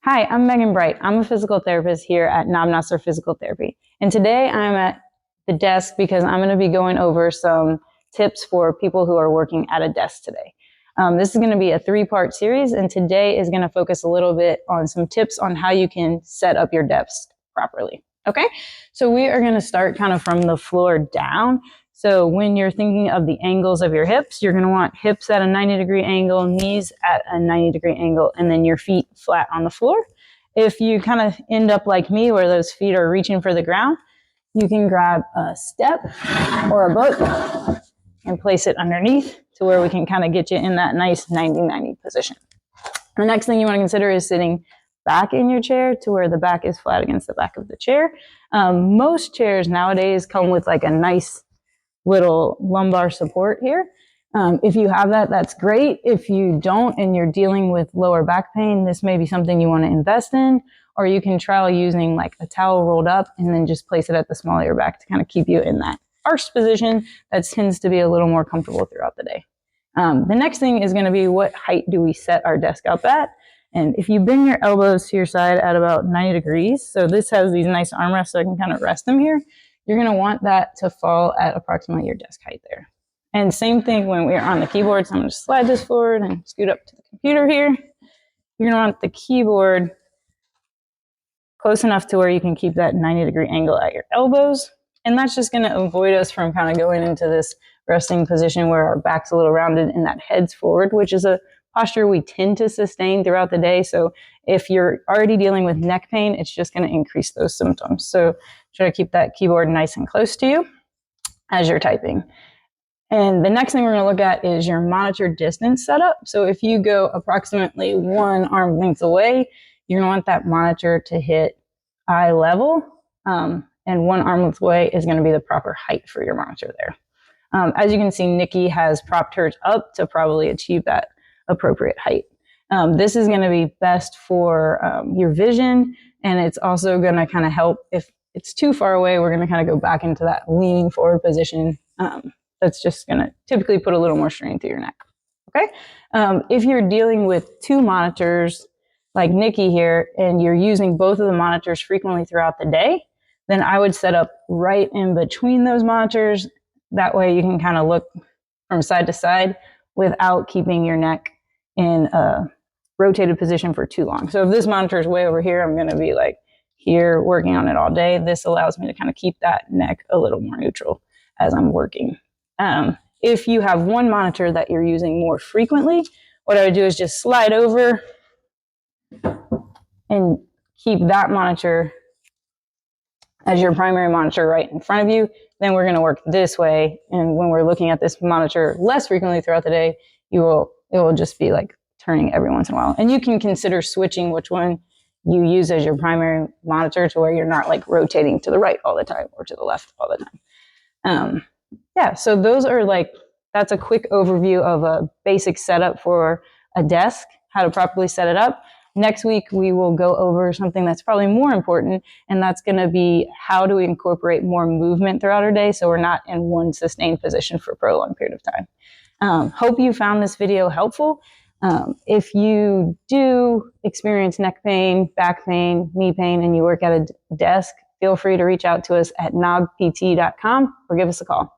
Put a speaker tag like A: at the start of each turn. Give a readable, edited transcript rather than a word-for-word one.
A: Hi, I'm Meghan Bright. I'm a physical therapist here at Knob Noster Physical Therapy. And today I'm at the desk because I'm going to be going over some tips for people who are working at a desk today. This is going to be a 3-part series, and today is going to focus a little bit on some tips on how you can set up your desk properly. Okay, so we are going to start kind of from the floor down. So when you're thinking of the angles of your hips, you're going to want hips at a 90-degree angle, knees at a 90-degree angle, and then your feet flat on the floor. If you kind of end up like me where those feet are reaching for the ground, you can grab a step or a book and place it underneath to where we can kind of get you in that nice 90-90 position. The next thing you want to consider is sitting back in your chair to where the back is flat against the back of the chair. Most chairs nowadays come with like a nice little lumbar support here. If you have that, that's great. If you don't and you're dealing with lower back pain, this may be something you want to invest in, or you can try using like a towel rolled up and then just place it at the small of your back to kind of keep you in that arched position that tends to be a little more comfortable throughout the day. The next thing is going to be, what height do we set our desk up at? And if you bring your elbows to your side at about 90 degrees, so this has these nice armrests so I can kind of rest them here, you're going to want that to fall at approximately your desk height there. And same thing when we're on the keyboard. So I'm going to slide this forward and scoot up to the computer here. You're going to want the keyboard close enough to where you can keep that 90-degree angle at your elbows. And that's just going to avoid us from kind of going into this resting position where our back's a little rounded and that head's forward, which is a posture we tend to sustain throughout the day. So if you're already dealing with neck pain, it's just going to increase those symptoms. So try to keep that keyboard nice and close to you as you're typing. And the next thing we're going to look at is your monitor distance setup. So if you go approximately 1 arm length away, you're going to want that monitor to hit eye level. And 1 arm length away is going to be the proper height for your monitor there. As you can see, Nikki has propped hers up to probably achieve that appropriate height. This is going to be best for your vision, and it's also going to kind of help if it's too far away. We're going to kind of go back into that leaning forward position. That's just going to typically put a little more strain through your neck. Okay. If you're dealing with 2 monitors like Nikki here, and you're using both of the monitors frequently throughout the day, then I would set up right in between those monitors. That way you can kind of look from side to side without keeping your neck in a rotated position for too long. So if this monitor is way over here, I'm going to be like here working on it all day. This allows me to kind of keep that neck a little more neutral as I'm working. If you have 1 monitor that you're using more frequently, what I would do is just slide over and keep that monitor as your primary monitor right in front of you. Then we're going to work this way. And when we're looking at this monitor less frequently throughout the day, it will just be like turning every once in a while. And you can consider switching which one you use as your primary monitor to where you're not like rotating to the right all the time or to the left all the time. Yeah, so that's a quick overview of a basic setup for a desk, how to properly set it up. Next week, we will go over something that's probably more important, and that's going to be how do we incorporate more movement throughout our day so we're not in one sustained position for a prolonged period of time. Hope you found this video helpful. If you do experience neck pain, back pain, knee pain, and you work at a desk, feel free to reach out to us at knobpt.com or give us a call.